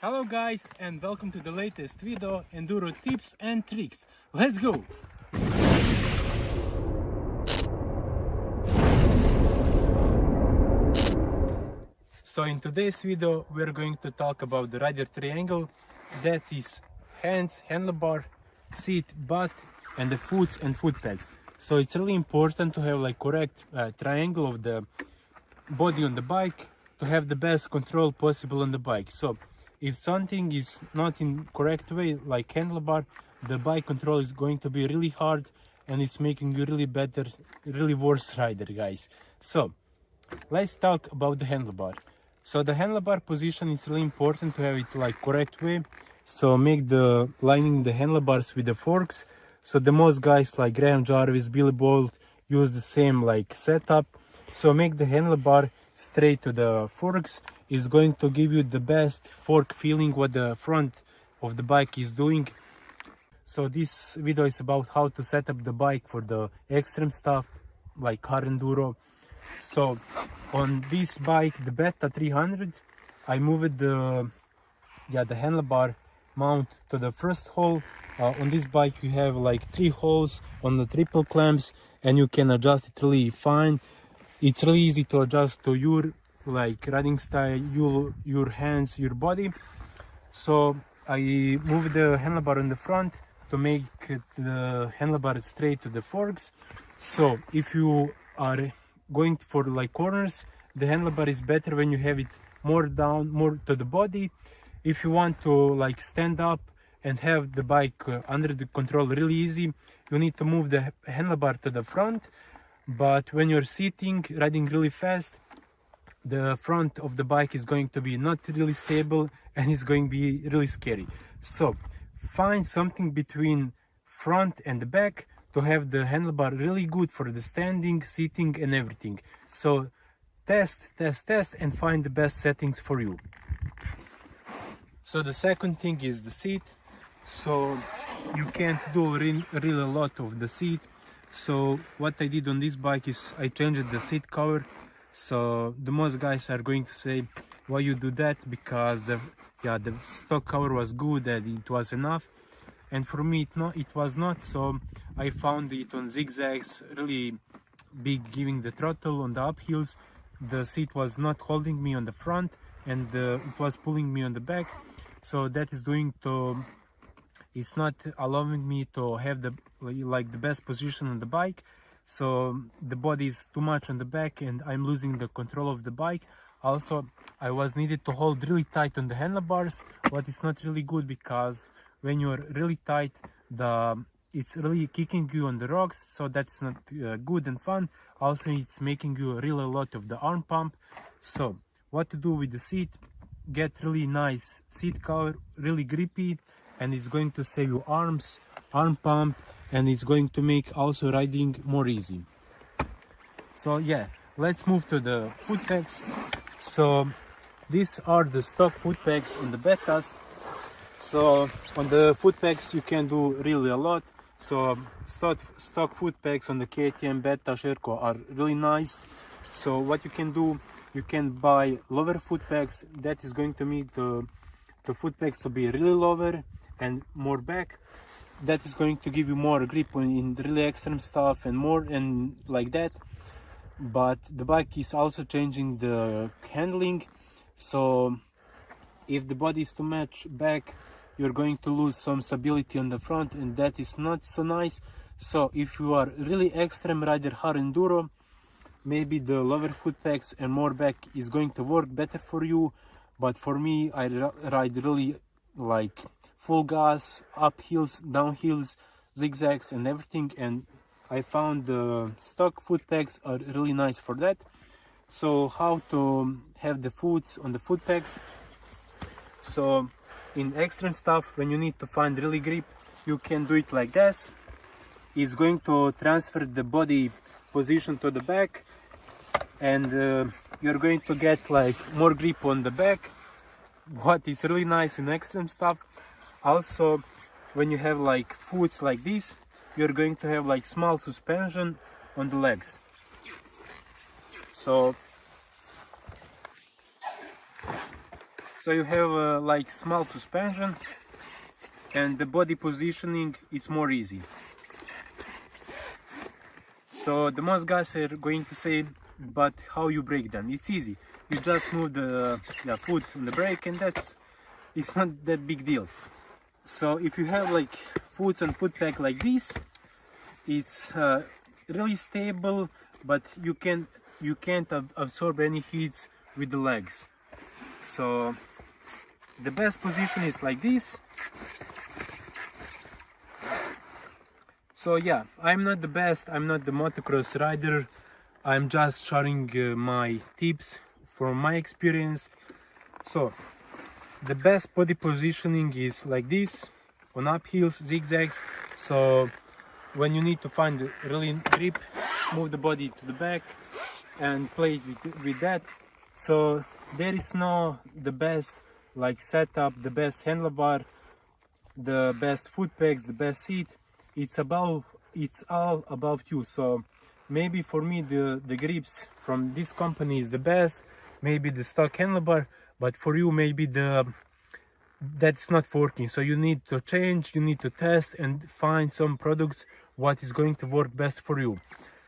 Hello guys, and welcome to the latest video, Enduro tips and tricks. Let's go! So in today's video we're going to talk about the rider triangle, that is hands, handlebar, seat, butt and the foots and foot pegs. So it's really important to have like correct triangle of the body on the bike to have the best control possible on the bike. So if something is not in correct way, like handlebar, the bike control is going to be really hard and it's making you really worse rider, guys. So let's talk about the handlebar. So the handlebar position is really important to have it like correct way. So make the lining the handlebars with the forks. So the most guys like Graham Jarvis, Billy Bolt use the same like setup. So make the handlebar straight to the forks is going to give you the best fork feeling what the front of the bike is doing. So this video is about how to set up the bike for the extreme stuff like car enduro. So on this bike, the Beta 300, I moved the handlebar mount to the first hole. On this bike you have like 3 holes on the triple clamps and you can adjust it really fine. It's really easy to adjust to your like riding style, your hands, your body. So I moved the handlebar in the front to make the handlebar straight to the forks. So if you are going for like corners, the handlebar is better when you have it more down, more to the body. If you want to like stand up and have the bike under the control really easy, you need to move the handlebar to the front. But when you're sitting, riding really fast, the front of the bike is going to be not really stable and it's going to be really scary. So find something between front and the back to have the handlebar really good for the standing, sitting and everything. So test and find the best settings for you. So the second thing is the seat. So you can't do really a lot of the seat. So what I did on this bike is I changed the seat cover. So the most guys are going to say why you do that, because the stock cover was good and it was enough, and for me it was not. So I found it on zigzags really big, giving the throttle on the uphills. The seat was not holding me on the front and it was pulling me on the back, so that is doing to it's not allowing me to have the best position on the bike. So the body is too much on the back and I'm losing the control of the bike. Also I was needed to hold really tight on the handlebars, but it's not really good, because when you're really tight it's really kicking you on the rocks, so that's not good and fun. Also it's making you really a lot of the arm pump. So what to do with the seat: get really nice seat cover, really grippy, and it's going to save you arms, arm pump, and it's going to make also riding more easy. So yeah, let's move to the foot pegs. So these are the stock foot pegs on the Betas. So on the foot pegs you can do really a lot. So stock foot pegs on the KTM, Beta, Sherco are really nice. So what you can do, you can buy lower foot pegs. That is going to make the foot pegs to be really lower and more back. That is going to give you more grip in really extreme stuff and more and like that. But the bike is also changing the handling. So if the body is too much back, you're going to lose some stability on the front, and that is not so nice. So if you are really extreme rider, hard enduro, maybe the lower foot pegs and more back is going to work better for you. But for me, I ride really like full gas, up hills, down hills, zigzags and everything, and I found the stock foot pegs are really nice for that. So how to have the foots on the foot pegs? So in extreme stuff, when you need to find really grip, you can do it like this. It's going to transfer the body position to the back, and you're going to get like more grip on the back, what is really nice in extreme stuff. Also, when you have like foots like this, you're going to have like small suspension on the legs. So So you have like small suspension, and the body positioning is more easy. So the most guys are going to say, but how you brake then? It's easy. You just move the foot on the brake, and it's not that big deal. So if you have like foot and Footpeg like this, it's really stable, but you can't absorb any heats with the legs. So the best position is like this. So yeah, I'm not the best, I'm not the motocross rider, I'm just sharing my tips from my experience. So the best body positioning is like this, on uphills, zigzags. So when you need to find the really grip, move the body to the back and play with that. So there is no the best like setup, the best handlebar, the best Footpegs, the best seat. It's all about you. So maybe for me the grips from this company is the best, maybe the stock handlebar, but for you maybe that's not working. So you need to change, you need to test and find some products what is going to work best for you.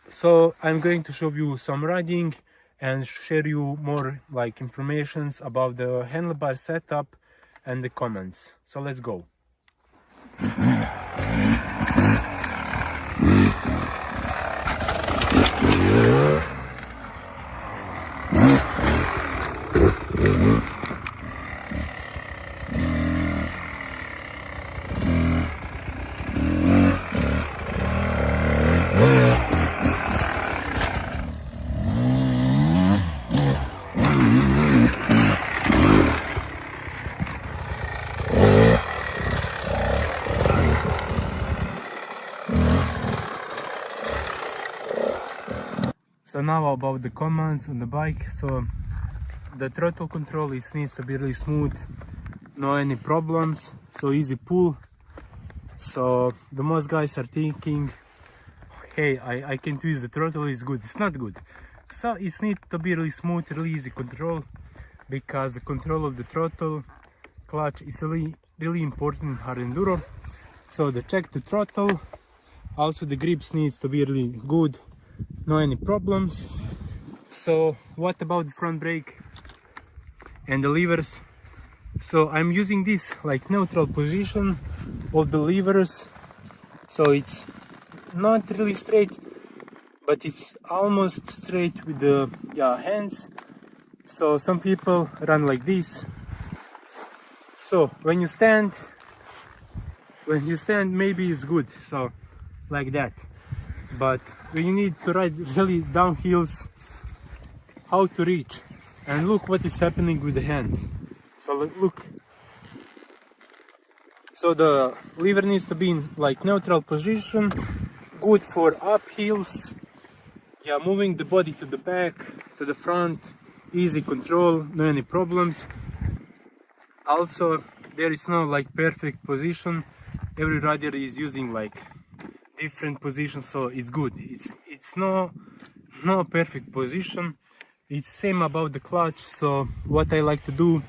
So I'm going to show you some riding and share you more like informations about the handlebar setup and the comments. So let's go. So now about the commands on the bike. So the throttle control needs to be really smooth, no any problems, so easy pull. So the most guys are thinking, hey, I can't use the throttle, it's good. It's not good. So it needs to be really smooth, really easy control, because the control of the throttle clutch is really important in hard enduro. So the check the throttle, also the grips needs to be really good, no any problems. So what about the front brake and the levers? So I'm using this like neutral position of the levers, so it's not really straight, but it's almost straight with the hands. So some people run like this. So when you stand maybe it's good, so like that. But when you need to ride really downhills, how to reach, and look what is happening with the hand. So look, so the lever needs to be in like neutral position, good for uphills, moving the body to the back, to the front, easy control, no any problems. Also there is no like perfect position, every rider is using like different positions, so it's good. It's no perfect position. It's same about the clutch. So what I like to do,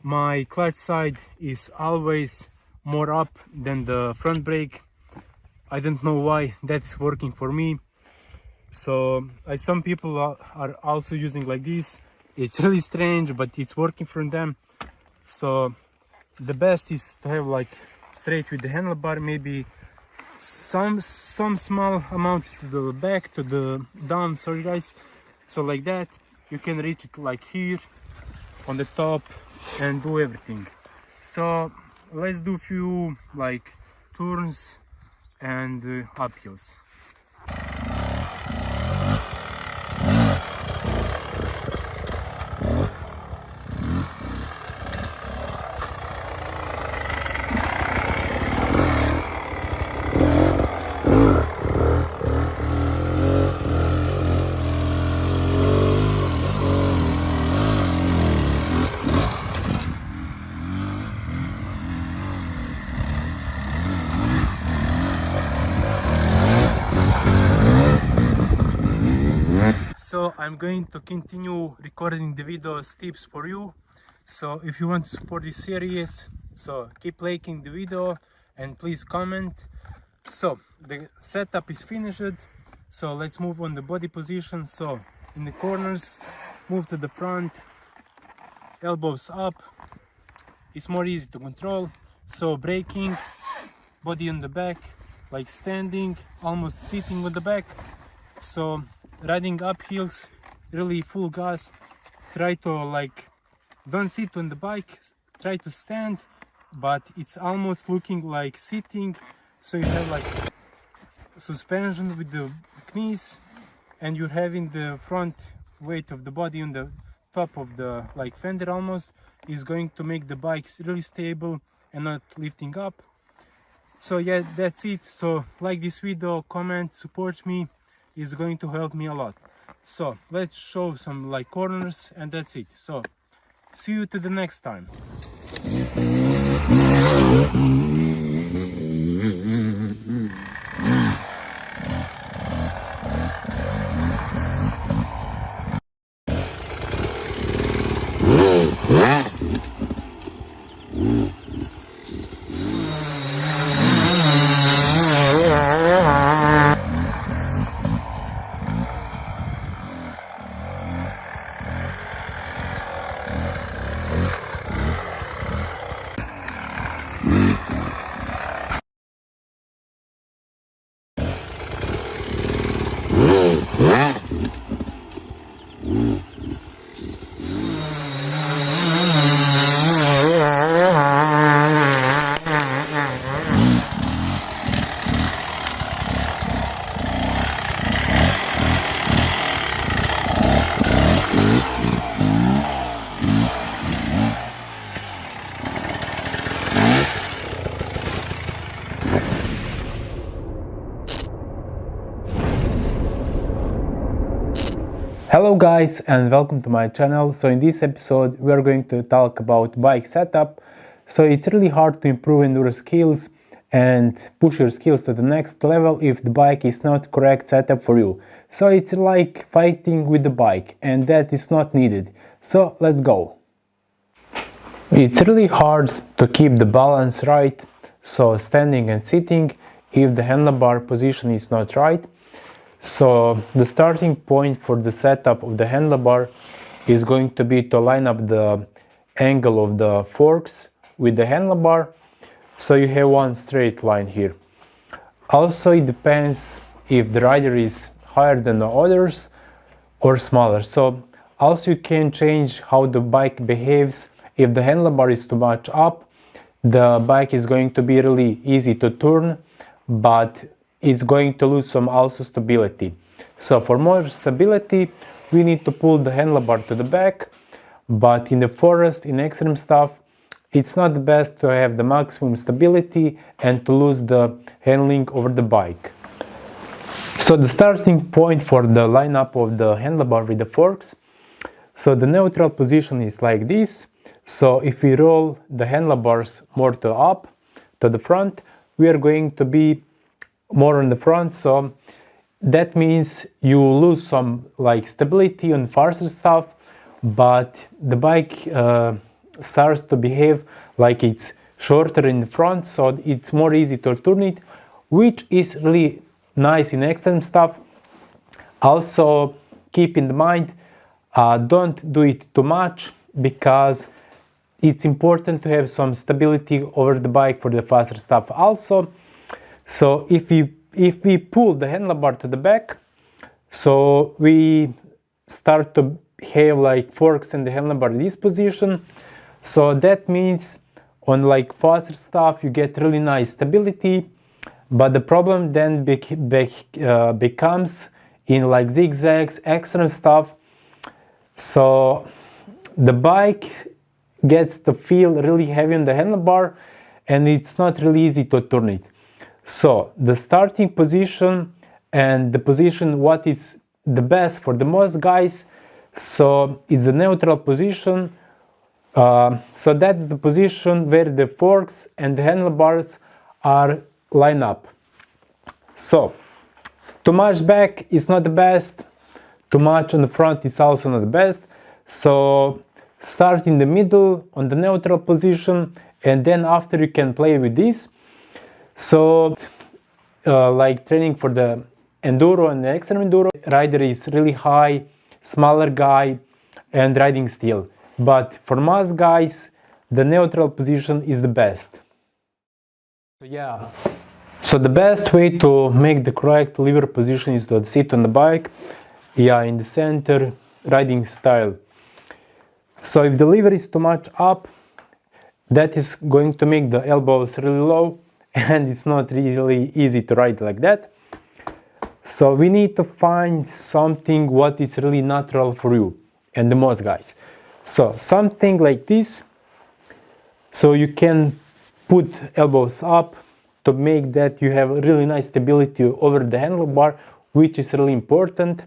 my clutch side is always more up than the front brake. I don't know why that's working for me. So some people are also using like this. It's really strange, but it's working for them. So the best is to have like straight with the handlebar, maybe some small amount to the back, to the down, sorry guys. So like that you can reach it like here on the top and do everything. So let's do few like turns and uphills. So I'm going to continue recording the videos tips for you. So if you want to support this series, so keep liking the video and please comment. So the setup is finished, so let's move on the body position. So in the corners, move to the front, elbows up, it's more easy to control. So braking, body on the back, like standing, almost sitting on the back. So riding up hills, really full gas. Try to like, don't sit on the bike, try to stand, but it's almost looking like sitting. So you have like suspension with the knees, and you're having the front weight of the body on the top of the like fender almost, is going to make the bike really stable and not lifting up. So yeah, that's it. So like this video, comment, support me, is going to help me a lot. So let's show some like corners, and that's it. So see you to the next time. Hello guys, and welcome to my channel. So in this episode we are going to talk about bike setup. So it's really hard to improve enduro skills and push your skills to the next level if the bike is not correct setup for you. So it's like fighting with the bike, and that is not needed. So let's go. It's really hard to keep the balance right, so standing and sitting, if the handlebar position is not right. So the starting point for the setup of the handlebar is going to be to line up the angle of the forks with the handlebar, so you have one straight line here. Also it depends if the rider is higher than the others or smaller. So also you can change how the bike behaves. If the handlebar is too much up, the bike is going to be really easy to turn, but it's going to lose some also stability. So for more stability we need to pull the handlebar to the back, but in the forest, in extreme stuff, it's not the best to have the maximum stability and to lose the handling over the bike. So the starting point for the lineup of the handlebar with the forks, so the neutral position is like this. So if we roll the handlebars more to up, to the front, we are going to be more on the front, so that means you lose some like stability on faster stuff, but the bike starts to behave like it's shorter in the front, so it's more easy to turn it, which is really nice in extreme stuff. Also keep in mind, don't do it too much, because it's important to have some stability over the bike for the faster stuff also. So if we pull the handlebar to the back, so we start to have like forks in the handlebar in this position. So that means on like faster stuff you get really nice stability, but the problem then becomes in like zigzags, extreme stuff. So the bike gets to feel really heavy on the handlebar, and it's not really easy to turn it. So the starting position and the position what is the best for the most guys, so it's a neutral position. So that's the position where the forks and the handlebars are lined up. So too much back is not the best, too much on the front is also not the best. So start in the middle on the neutral position, and then after you can play with this. So like training for the enduro and the extreme enduro, rider is really high, smaller guy and riding steel, but for most guys the neutral position is the best. So yeah, so the best way to make the correct lever position is to sit on the bike, yeah, in the center, riding style. So if the lever is too much up, that is going to make the elbows really low, and it's not really easy to ride like that. So we need to find something what is really natural for you and the most guys. So something like this, so you can put elbows up to make that you have really nice stability over the handlebar, which is really important.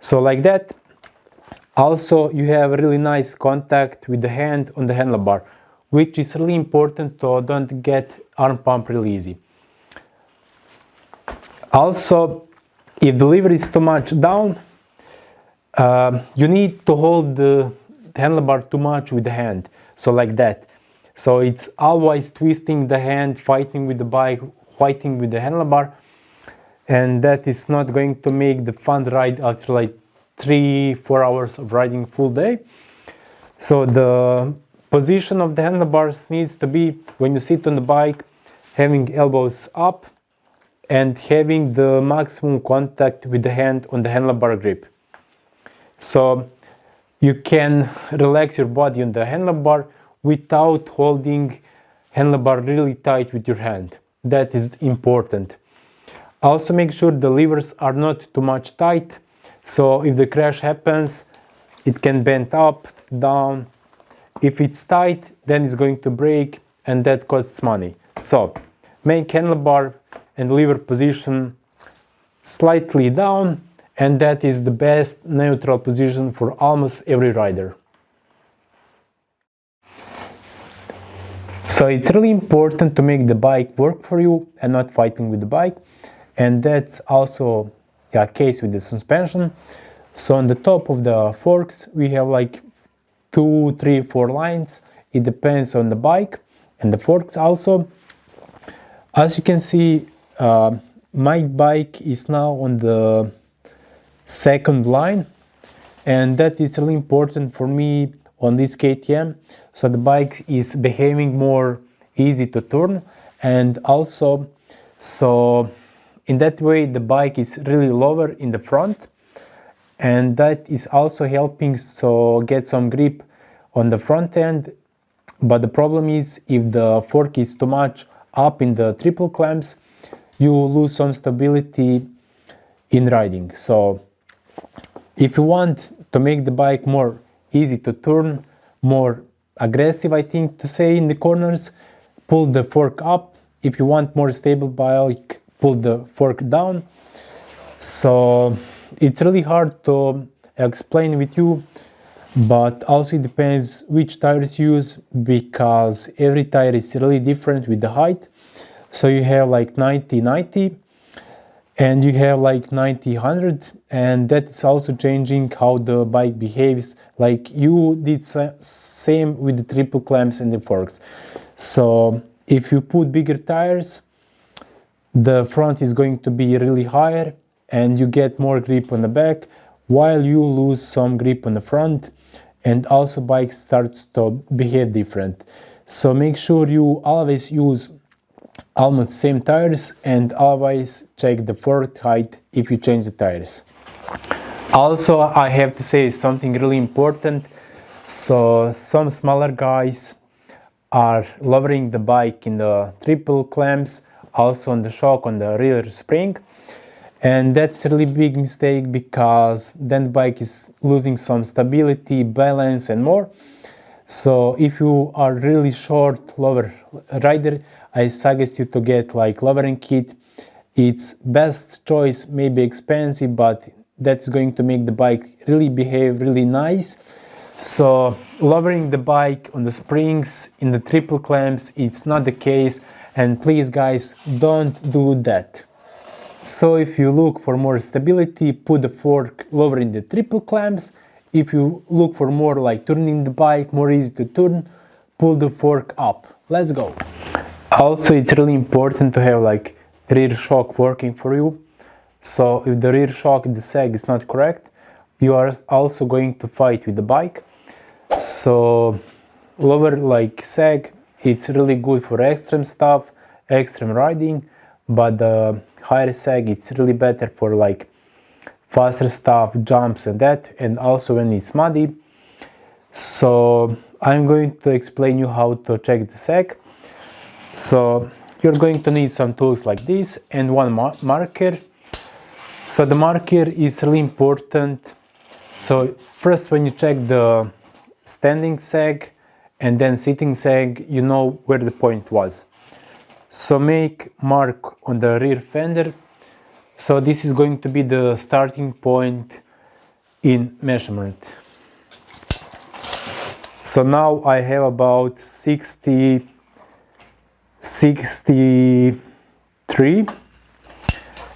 So like that. Also you have really nice contact with the hand on the handlebar, which is really important to don't get arm pump really easy. Also, if the lever is too much down, you need to hold the handlebar too much with the hand, so like that. So it's always twisting the hand, fighting with the bike, fighting with the handlebar, and that is not going to make the fun ride after like 3-4 hours of riding full day. So the position of the handlebars needs to be, when you sit on the bike, having elbows up and having the maximum contact with the hand on the handlebar grip. So you can relax your body on the handlebar without holding handlebar really tight with your hand. That is important. Also make sure the levers are not too much tight, so if the crash happens, it can bend up, down. If it's tight, then it's going to break, and that costs money. So make handlebar and lever position slightly down, and that is the best neutral position for almost every rider. So it's really important to make the bike work for you and not fighting with the bike, and that's also a case with the suspension. So on the top of the forks we have like 2, 3, 4 lines. It depends on the bike and the forks also. As you can see, my bike is now on the second line, and that is really important for me on this KTM. So the bike is behaving more easy to turn, and also so in that way the bike is really lower in the front, and that is also helping to get some grip on the front end. But the problem is, if the fork is too much up in the triple clamps, you lose some stability in riding. So if you want to make the bike more easy to turn, more aggressive, I think to say, in the corners, pull the fork up. If you want more stable bike, pull the fork down. So it's really hard to explain with you, but also it depends which tires you use, because every tire is really different with the height. So you have like 90-90 and you have like 90-100, and that's also changing how the bike behaves. Like you did same with the triple clamps and the forks. So if you put bigger tires, the front is going to be really higher and you get more grip on the back, while you lose some grip on the front, and also bike starts to behave different. So make sure you always use almost same tires, and always check the fork height if you change the tires. Also, I have to say something really important. So some smaller guys are lowering the bike in the triple clamps, also on the shock on the rear spring, and that's a really big mistake, because then the bike is losing some stability, balance and more. So if you are really short lower rider, I suggest you to get like lowering kit. It's best choice, maybe expensive, but that's going to make the bike really behave really nice. So lowering the bike on the springs in the triple clamps, it's not the case, and please guys, don't do that. So if you look for more stability, put the fork lower in the triple clamps if you look for more like turning the bike, more easy to turn, pull the fork up. Let's go. Also, it's really important to have like rear shock working for you. So if the rear shock, the sag is not correct, you are also going to fight with the bike. So lower like sag, it's really good for extreme stuff, extreme riding, but the higher sag, it's really better for like faster stuff, jumps and that, and also when it's muddy. So I'm going to explain you how to check the sag. So you're going to need some tools like this and one marker. So the marker is really important. So first, when you check the standing sag and then sitting sag, you know where the point was. So make mark on the rear fender. So this is going to be the starting point in measurement. So now I have about 63,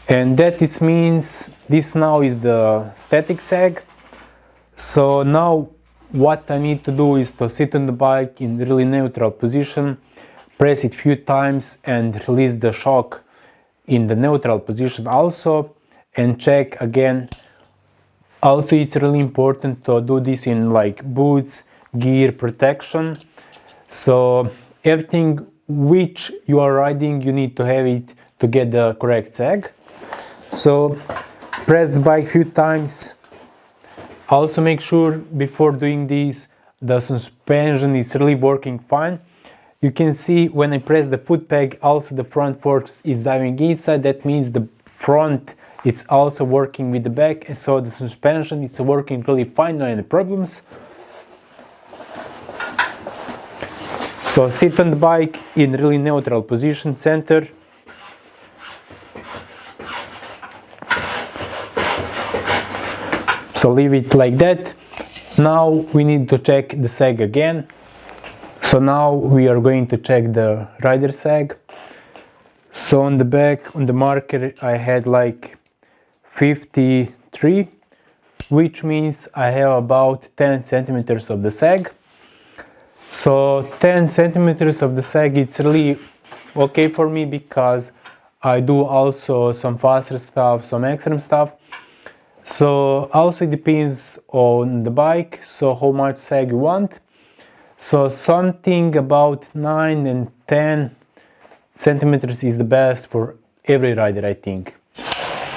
and that it means this now is the static sag. So now what I need to do is to sit on the bike in really neutral position, press it few times and release the shock in the neutral position also, and check again. Also, it's really important to do this in like boots, gear, protection. So everything which you are riding, you need to have it to get the correct sag. So press the bike few times. Also make sure before doing this the suspension is really working fine. You can see when I press the Footpeg, also the front forks is diving inside. That means the front it's also working with the back, and so the suspension is working really fine, no any problems. So sit on the bike in really neutral position, center. So leave it like that. Now we need to check the sag again. So now we are going to check the rider sag. So on the back, on the marker, I had like 53, which means I have about 10 centimeters of the sag. So 10 centimeters of the sag, it's really okay for me because I do also some faster stuff, some extreme stuff. So also it depends on the bike, so how much sag you want. So something about 9 and 10 centimeters is the best for every rider, I think.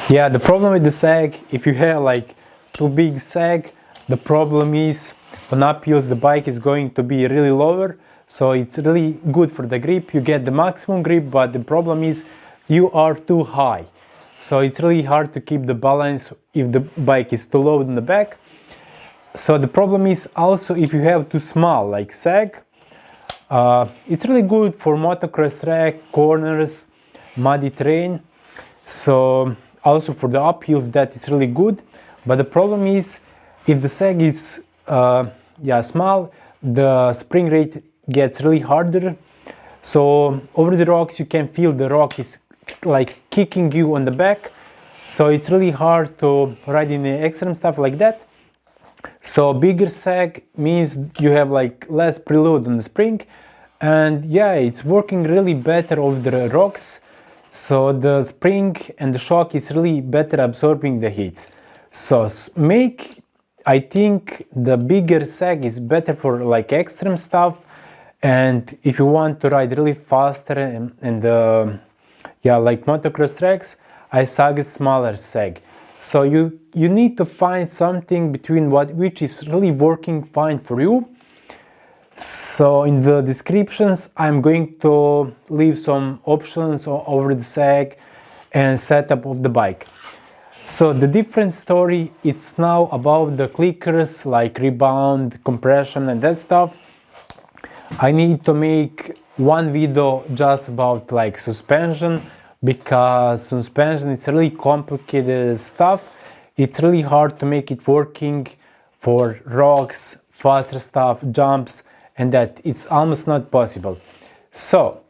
Yeah, the problem with the sag, if you have like too big sag, the problem is on uphills the bike is going to be really lower. So it's really good for the grip, you get the maximum grip, but the problem is you are too high. So it's really hard to keep the balance if the bike is too low in the back. So the problem is also if you have too small like sag, it's really good for motocross track, corners, muddy terrain. So also for the uphills that is really good. But the problem is if the sag is small, the spring rate gets really harder. So over the rocks you can feel the rock is like kicking you on the back, so it's really hard to ride in the extreme stuff like that. So bigger sag means you have like less preload on the spring, and yeah, it's working really better over the rocks. So the spring and the shock is really better absorbing the hits. So I think the bigger sag is better for like extreme stuff, and if you want to ride really faster and like motocross tracks, I suggest smaller sag. So you need to find something between which is really working fine for you. So in the descriptions I'm going to leave some options over the sag and setup of the bike. So the different story is now about the clickers like rebound, compression and that stuff. I need to make one video just about like suspension, because suspension is really complicated stuff. It's really hard to make it working for rocks, faster stuff, jumps, and that it's almost not possible. So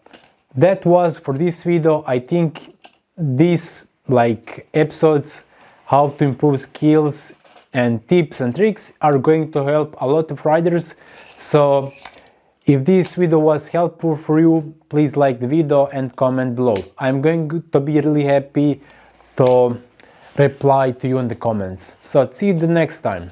that was for this video. I think these like episodes how to improve skills and tips and tricks are going to help a lot of riders. So if this video was helpful for you, please like the video and comment below. I'm going to be really happy to reply to you in the comments. So see you the next time.